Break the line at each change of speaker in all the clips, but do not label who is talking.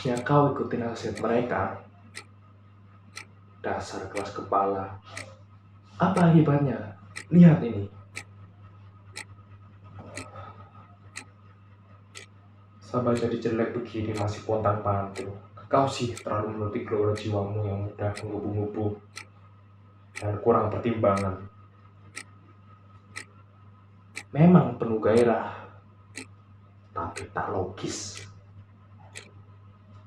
Harusnya kau ikuti nasihat mereka. Dasar kelas kepala. Apa akibatnya? Lihat ini. Sampai jadi jelek begini masih pontang-panting. Kau sih terlalu menutup gelora jiwamu yang mudah menggebu-gebu dan kurang pertimbangan. Memang penuh gairah, tapi tak logis.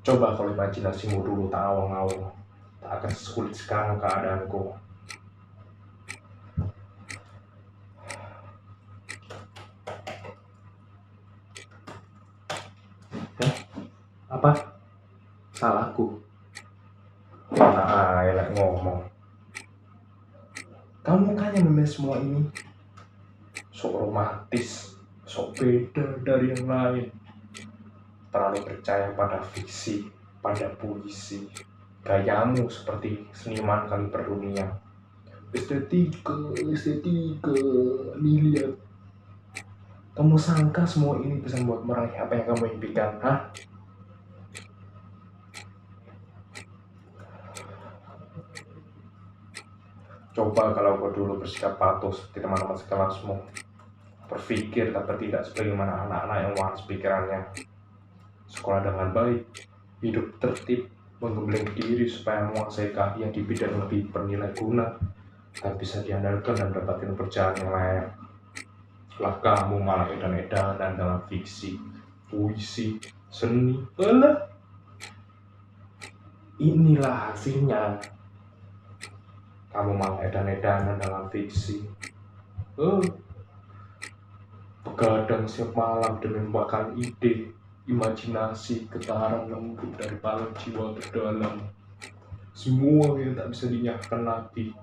Coba kalau imajinasimu dulu tak awang-awang, tak akan sesulit sekarang keadaanku. Apa? Salahku? Nah, elek ngomong. Kamu kan yang memilih semua ini. Sok romantis, sok beda dari yang lain. Terlalu percaya pada fiksi, pada puisi. Gayamu seperti seniman kali berdunia. Estetika, nih lihat. Kamu sangka semua ini bisa membuat meraih apa yang kamu impikan, hah? Coba kalau kau dulu bersikap patuh seperti teman-teman sekelasmu. Berpikir tapi tidak sebagaimana anak-anak yang waras pikirannya. Sekolah dengan baik, hidup tertib, menggembleng diri supaya menguasai keahlian di bidang lebih bernilai guna dan bisa diandalkan dan mendapatkan pekerjaan yang layak. Lah kamu malah edan-edanan dalam fiksi, puisi, seni. Alah, inilah hasilnya. Kamu malah edan-edanan dalam fiksi. Begadang siap malam demi membakar ide, imajinasi, getaran lembut dari palang jiwa terdalam. Semua yang tak bisa dinyahkan lagi.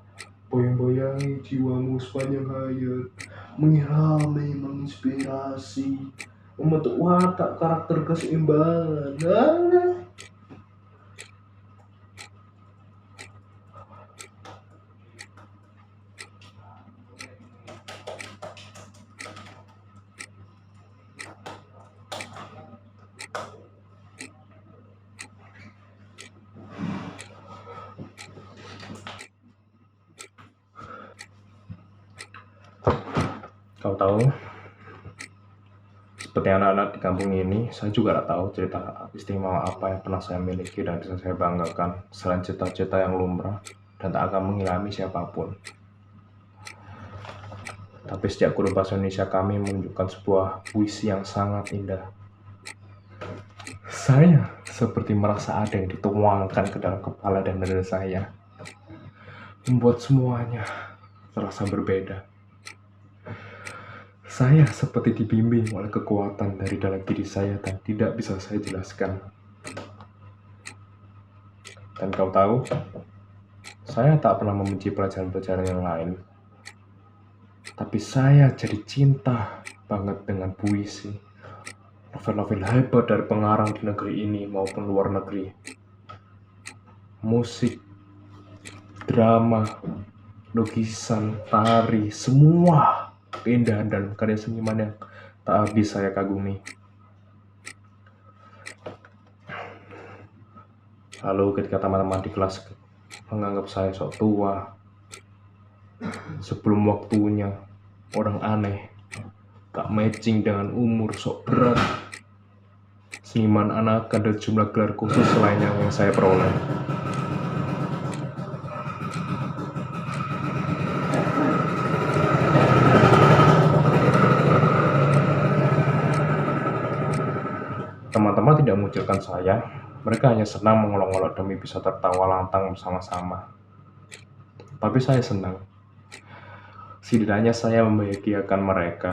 Bayang-bayangi jiwamu sepanjang hayat, mengilhami, menginspirasi, membentuk watak karakter keseimbangan. Kau tahu, seperti anak-anak di kampung ini, saya juga tak tahu cerita istimewa apa yang pernah saya miliki dan bisa saya banggakan selain cita-cita yang lumrah dan tak akan mengilhami siapapun. Tapi sejak guru bahasa Indonesia kami menunjukkan sebuah puisi yang sangat indah, saya seperti merasa ada yang dituangkan ke dalam kepala dan dada saya, membuat semuanya terasa berbeda. Saya seperti dibimbing oleh kekuatan dari dalam diri saya dan tidak bisa saya jelaskan. Dan kau tahu, saya tak pernah membenci pelajaran-pelajaran yang lain. Tapi saya jadi cinta banget dengan puisi. Novel-novel hebat dari pengarang di negeri ini maupun luar negeri. Musik, drama, lukisan, tari, semua keindahan dan karya seniman yang tak habis saya kagumi. Lalu ketika teman-teman di kelas menganggap saya sok tua, sebelum waktunya, orang aneh, tak matching dengan umur, sok berat, seniman anakan dan jumlah gelar khusus lainnya yang saya peroleh. Teman-teman tidak mengucilkan saya, mereka hanya senang mengolok-olok demi bisa tertawa lantang bersama-sama. Tapi saya senang. Setidaknya saya membahagiakan mereka.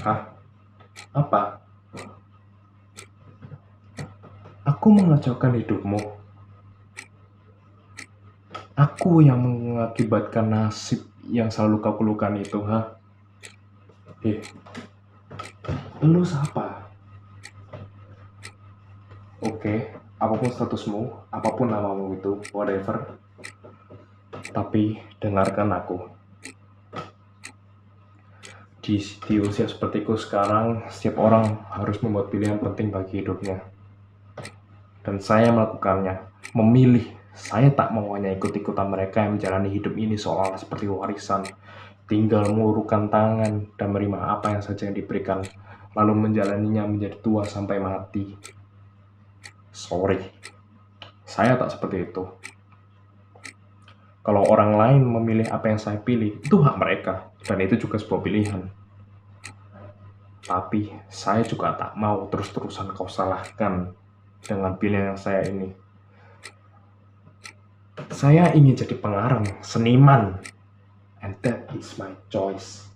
Hah? Apa? Aku mengacaukan hidupmu. Aku yang mengakibatkan nasib yang selalu kau keluhkan itu, ha? Lu siapa? Oke, apapun statusmu, apapun namamu itu, whatever. Tapi dengarkan aku. Di usia sepertiku sekarang, setiap orang harus membuat pilihan penting bagi hidupnya. Dan saya melakukannya. Memilih. Saya tak mau hanya ikut-ikutan mereka yang menjalani hidup ini seolah seperti warisan. Tinggal mengulurkan tangan dan menerima apa yang saja yang diberikan, lalu menjalaninya menjadi tua sampai mati. Sorry, saya tak seperti itu. Kalau orang lain memilih apa yang saya pilih, itu hak mereka, dan itu juga sebuah pilihan. Tapi saya juga tak mau terus-terusan kau salahkan dengan pilihan yang saya ini. Saya ingin jadi pengarang, seniman, and that is my choice.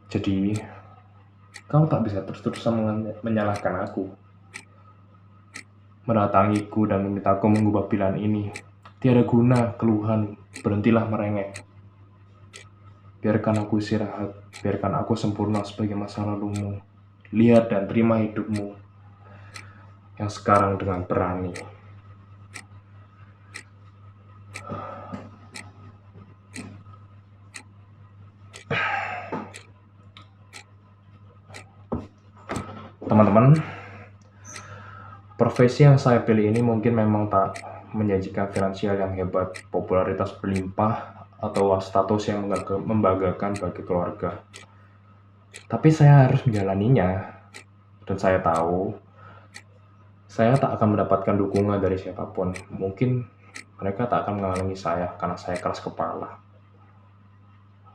Jadi, kau tak bisa terus-terusan menyalahkan aku, mendatangiku dan memintaku mengubah pilihan ini. Tiada guna keluhan, berhentilah merengek. Biarkan aku istirahat, biarkan aku sempurna sebagai masa lalumu. Lihat dan terima hidupmu yang sekarang dengan berani. Teman-teman, profesi yang saya pilih ini mungkin memang tak menjanjikan finansial yang hebat, popularitas berlimpah, atau status yang membanggakan bagi keluarga. Tapi saya harus menjalaninya, dan saya tahu saya tak akan mendapatkan dukungan dari siapapun. Mungkin mereka tak akan menghalangi saya karena saya keras kepala.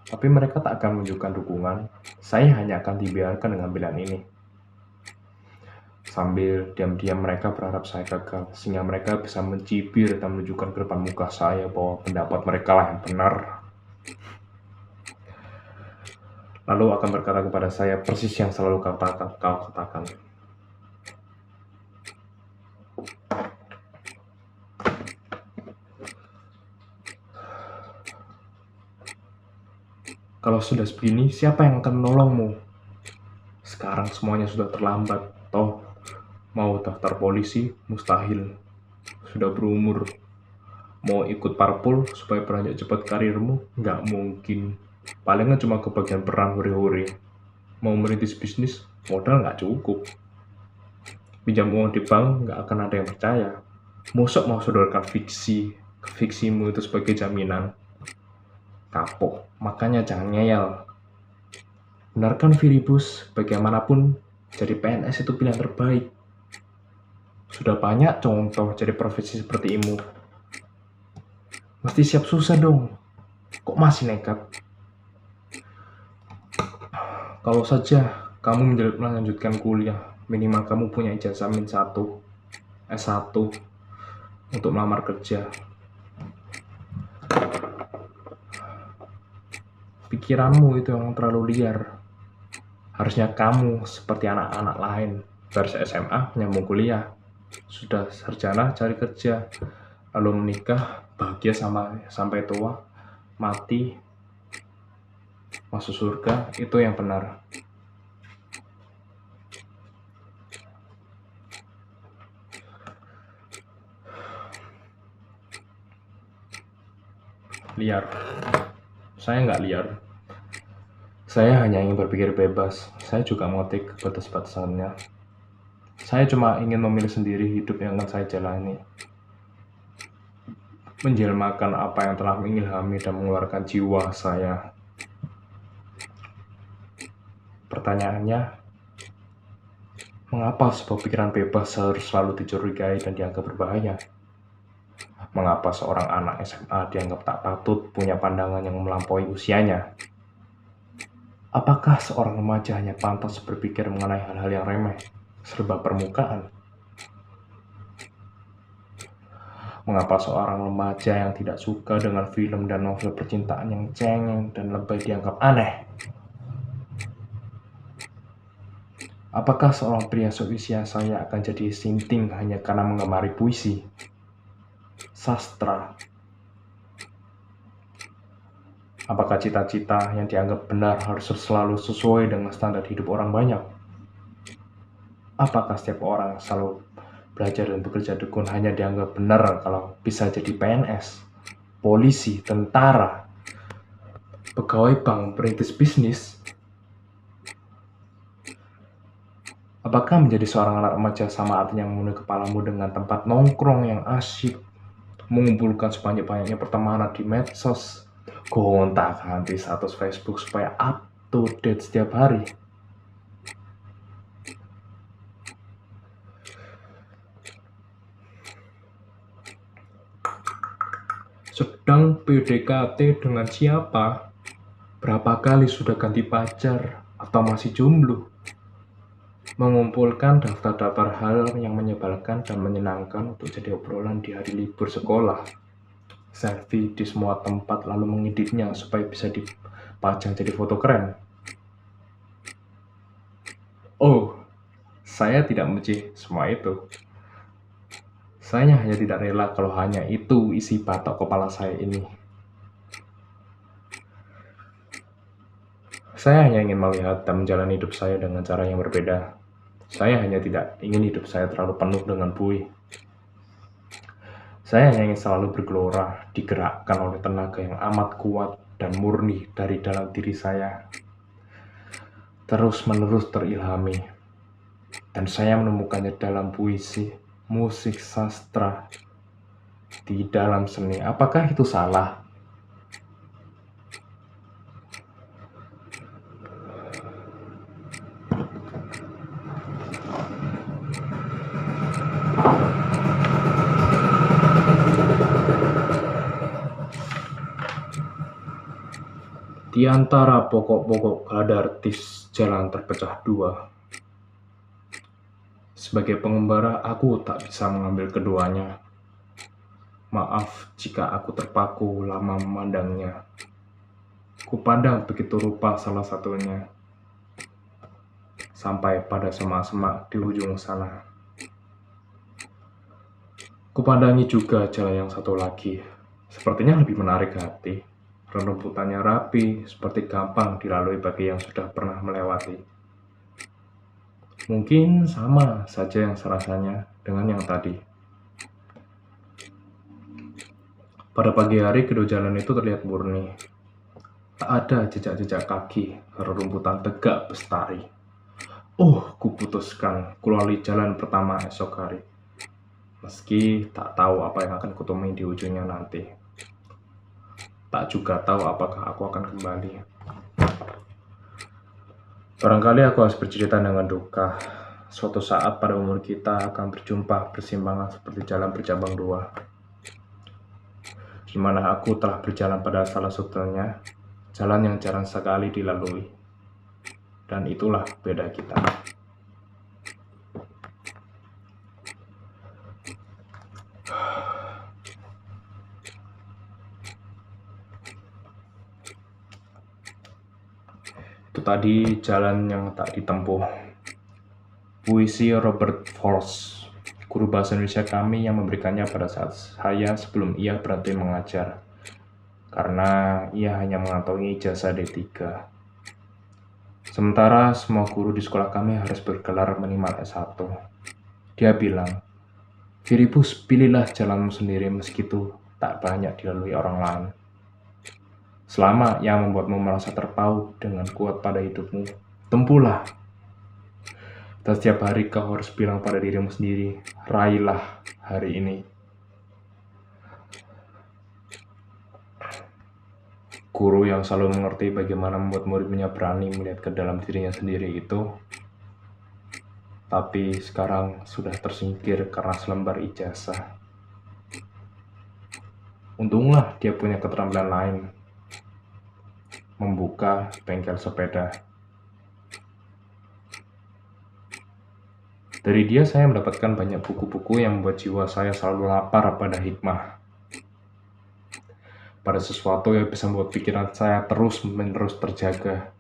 Tapi mereka tak akan menunjukkan dukungan. Saya hanya akan dibiarkan dengan pilihan ini. Sambil diam-diam mereka berharap saya gagal, sehingga mereka bisa mencibir dan menunjukkan ke depan muka saya bahwa pendapat mereka lah yang benar. Lalu akan berkata kepada saya persis yang selalu kau katakan. Kalau sudah begini, siapa yang akan menolongmu? Sekarang semuanya sudah terlambat. Toh, mau daftar polisi, mustahil. Sudah berumur. Mau ikut parpol supaya beranjak cepat karirmu? Nggak mungkin. Palingnya cuma kebagian peran hore-hore. Mau merintis bisnis, modal nggak cukup. Pinjam uang di bank, nggak akan ada yang percaya. Mosok mau sodorkan fiksimu itu sebagai jaminan. Kapok, makanya jangan ngeyel. Benarkan Filibus, bagaimanapun jadi PNS itu pilihan terbaik. Sudah banyak contoh jadi profesi sepertimu. Mesti siap susah dong. Kok masih nekat? Kalau saja kamu melanjutkan kuliah, minimal kamu punya ijazah min-1, S1 untuk melamar kerja. Pikiranmu itu yang terlalu liar. Harusnya kamu seperti anak-anak lain, beres SMA nyambung kuliah, sudah sarjana cari kerja, lalu menikah, bahagia sampai tua, mati, masuk surga, itu yang benar. Liar. Saya nggak liar. Saya hanya ingin berpikir bebas. Saya juga mengerti batas-batasannya. Saya cuma ingin memilih sendiri hidup yang akan saya jalani. Menjelmakan apa yang telah mengilhami dan mengeluarkan jiwa saya. Pertanyaannya, mengapa sebuah pikiran bebas harus selalu dicurigai dan dianggap berbahaya? Mengapa seorang anak SMA dianggap tak patut punya pandangan yang melampaui usianya? Apakah seorang remaja hanya pantas berpikir mengenai hal-hal yang remeh, serba permukaan? Mengapa seorang remaja yang tidak suka dengan film dan novel percintaan yang cengeng dan lebay dianggap aneh? Apakah seorang pria seusia saya akan jadi sinting hanya karena menggemari puisi, sastra? Apakah cita-cita yang dianggap benar harus selalu sesuai dengan standar hidup orang banyak? Apakah setiap orang selalu belajar dan bekerja tekun hanya dianggap benar kalau bisa jadi PNS, polisi, tentara, pegawai bank, perintis bisnis. Apakah menjadi seorang anak remaja sama artinya memenuhi kepalamu dengan tempat nongkrong yang asyik, mengumpulkan sebanyak-banyaknya pertemanan di medsos, gonta-ganti status Facebook supaya up to date setiap hari? Sedang PDKT dengan siapa? Berapa kali sudah ganti pacar? Atau masih jomblo? Mengumpulkan daftar-daftar hal yang menyebalkan dan menyenangkan untuk jadi obrolan di hari libur sekolah. Selfie di semua tempat lalu mengeditnya supaya bisa dipajang jadi foto keren. Oh, saya tidak membenci semua itu. Saya hanya tidak rela kalau hanya itu isi batok kepala saya ini. Saya hanya ingin melihat dan menjalani hidup saya dengan cara yang berbeda. Saya hanya tidak ingin hidup saya terlalu penuh dengan bui. Saya hanya ingin selalu bergelora, digerakkan oleh tenaga yang amat kuat dan murni dari dalam diri saya. Terus-menerus terilhami. Dan saya menemukannya dalam puisi, musik, sastra, di dalam seni. Apakah itu salah? Di antara pokok-pokok balada artis jalan terpecah dua. Sebagai pengembara, aku tak bisa mengambil keduanya. Maaf jika aku terpaku lama memandangnya. Kupandang begitu rupa salah satunya, sampai pada semak-semak di ujung sana. Kupandangi juga jalan yang satu lagi, sepertinya lebih menarik hati. Rumputannya rapi, seperti gampang dilalui bagi yang sudah pernah melewati. Mungkin sama saja yang serasanya dengan yang tadi. Pada pagi hari, kedua jalan itu terlihat murni. Tak ada jejak-jejak kaki, rerumputan tegak bestari. Oh, kuputuskan kulalui jalan pertama esok hari. Meski tak tahu apa yang akan kutemui di ujungnya nanti. Tak juga tahu apakah aku akan kembali. Barangkali aku harus bercerita dengan duka. Suatu saat pada umur kita akan berjumpa bersimpangan seperti jalan bercabang dua. Di mana aku telah berjalan pada salah satunya, jalan yang jarang sekali dilalui. Dan itulah beda kita. Itu tadi jalan yang tak ditempuh. Puisi Robert Frost, guru bahasa Indonesia kami yang memberikannya pada saat saya sebelum ia berhenti mengajar. Karena ia hanya mengantongi ijazah D3. Sementara semua guru di sekolah kami harus bergelar minimal S1. Dia bilang, Firibus, pilihlah jalanmu sendiri meskitu tak banyak dilalui orang lain. Selama yang membuatmu merasa terpaut dengan kuat pada hidupmu, tempuhlah. Dan setiap hari kau harus bilang pada dirimu sendiri, raihlah hari ini. Guru yang selalu mengerti bagaimana membuat muridnya berani melihat ke dalam dirinya sendiri itu, tapi sekarang sudah tersingkir karena selembar ijazah. Untunglah dia punya keterampilan lain, membuka bengkel sepeda. Dari dia saya mendapatkan banyak buku-buku yang membuat jiwa saya selalu lapar pada hikmah. Pada sesuatu yang bisa membuat pikiran saya terus-menerus terjaga.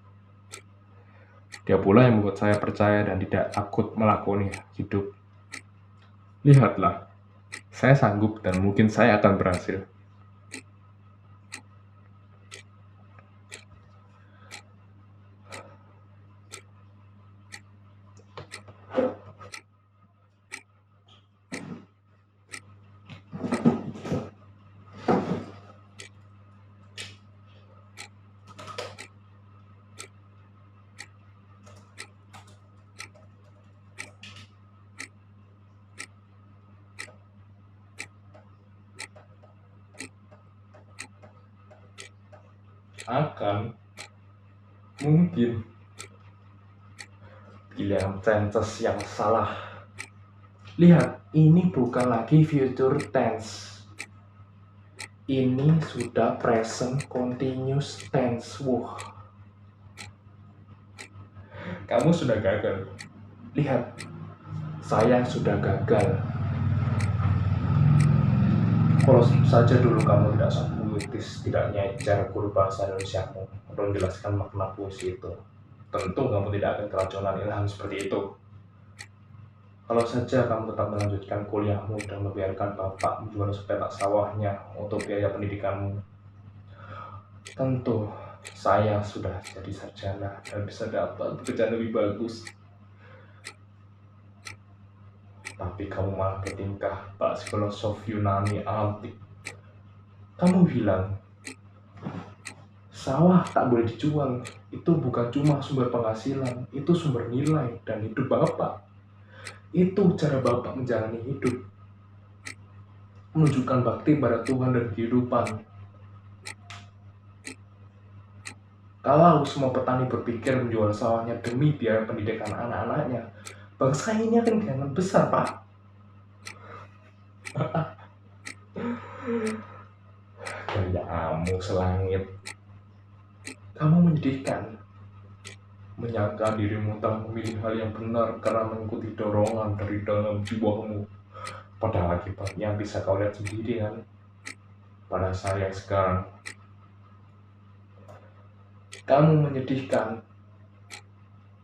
Dia pula yang membuat saya percaya dan tidak takut melakoni hidup. Lihatlah, saya sanggup dan mungkin saya akan berhasil. akan mungkin pilihan tenses yang salah. Lihat, ini bukan lagi future tense. Ini sudah present continuous tense. Wah, kamu sudah gagal. Lihat, saya sudah gagal. Kalau saja dulu kamu tidak sangat puitis, tidak nyecer guru bahasa Indonesiamu untuk menjelaskan makna puisi itu, tentu kamu tidak akan keracunan ilham seperti itu. Kalau saja kamu tetap melanjutkan kuliahmu dan membiarkan bapak menjual sepetak sawahnya untuk biaya pendidikanmu, tentu saya sudah jadi sarjana dan bisa dapat pekerjaan lebih bagus. Tapi kamu malah bertingkah Pak filosof Yunani antik. Kamu bilang sawah tak boleh dijual, itu bukan cuma sumber penghasilan, itu sumber nilai dan hidup bapak. Itu cara bapak menjalani hidup, menunjukkan bakti pada Tuhan dan kehidupan. Kalau semua petani berpikir menjual sawahnya demi biaya pendidikan anak-anaknya, bangsa ini akan kehilangan besar, Pak. Gayamu selangit. Kamu menyedihkan. Menyangka dirimu telah memilih hal yang benar karena mengikuti dorongan dari dalam jiwamu. Padahal akibatnya bisa kau lihat sendiri kan. Pada saya sekarang. Kamu menyedihkan.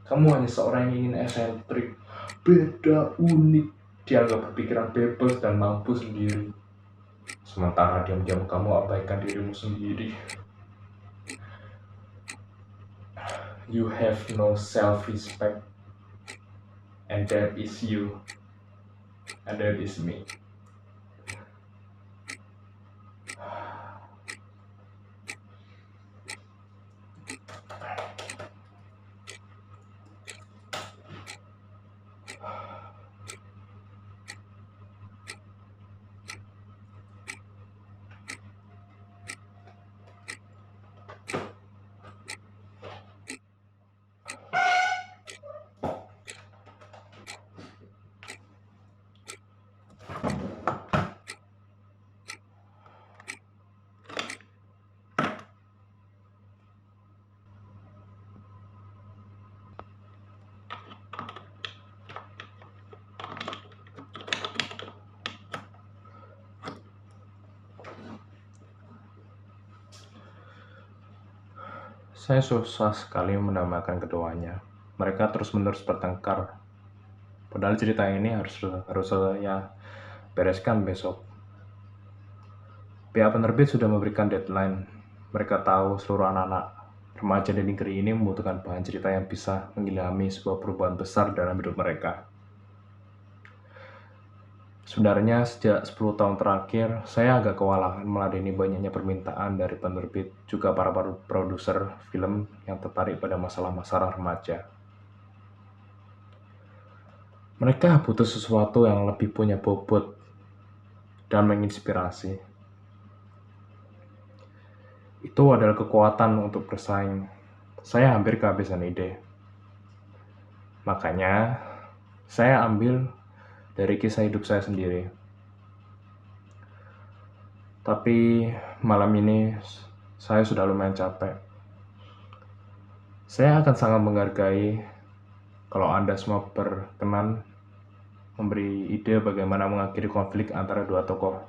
Kamu hanya seorang yang ingin eksentrik, beda, unik, dianggap berpikiran bebas dan mampu sendiri. Sementara diam-diam kamu abaikan dirimu sendiri. You have no self-respect, and that is you, and that is me. Saya susah sekali menambahkan keduanya. Mereka terus-menerus bertengkar. Padahal cerita ini harus saya bereskan besok. Pihak penerbit sudah memberikan deadline. Mereka tahu seluruh anak-anak remaja di negeri ini membutuhkan bahan cerita yang bisa mengilhami sebuah perubahan besar dalam hidup mereka. Sebenarnya sejak 10 tahun terakhir, saya agak kewalahan meladeni banyaknya permintaan dari penerbit, juga para produser film yang tertarik pada masalah-masalah remaja. Mereka butuh sesuatu yang lebih punya bobot dan menginspirasi. Itu adalah kekuatan untuk bersaing. Saya hampir kehabisan ide. Makanya, saya ambil dari kisah hidup saya sendiri. Tapi malam ini saya sudah lumayan capek. Saya akan sangat menghargai kalau Anda semua berkenan memberi ide bagaimana mengakhiri konflik antara dua tokoh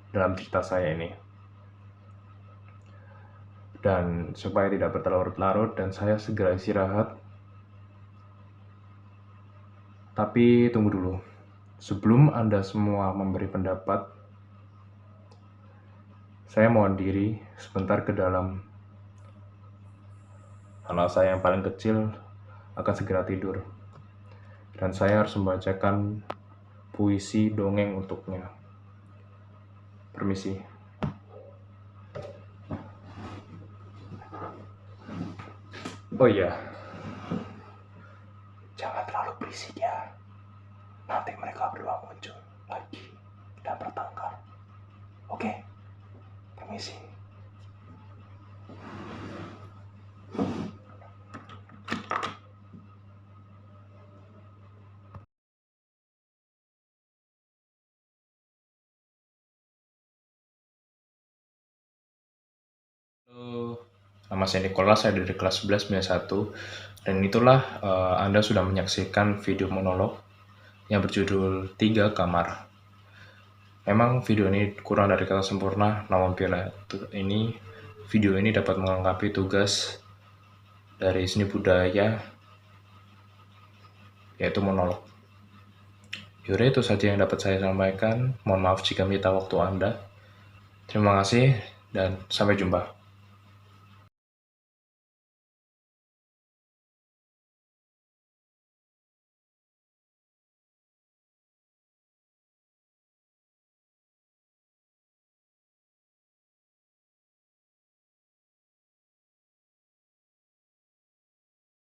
dalam cerita saya ini. Dan supaya tidak berlarut-larut dan saya segera istirahat. Tapi tunggu dulu. Sebelum Anda semua memberi pendapat, saya mohon diri sebentar ke dalam. Anak saya yang paling kecil akan segera tidur. Dan saya harus membacakan puisi dongeng untuknya. Permisi. Oh iya, jangan terlalu berisik ya. Nanti mereka berdua muncul lagi dan bertengkar. Oke, permisi. Nama saya Nicholas, saya dari kelas 11 1. Dan itulah Anda sudah menyaksikan video monolog yang berjudul 3 Kamar. Memang video ini kurang dari kata sempurna, namun bila video ini dapat melengkapi tugas dari seni budaya, yaitu monolog. Yaudah, itu saja yang dapat saya sampaikan. Mohon maaf jika minta waktu Anda. Terima kasih dan sampai jumpa.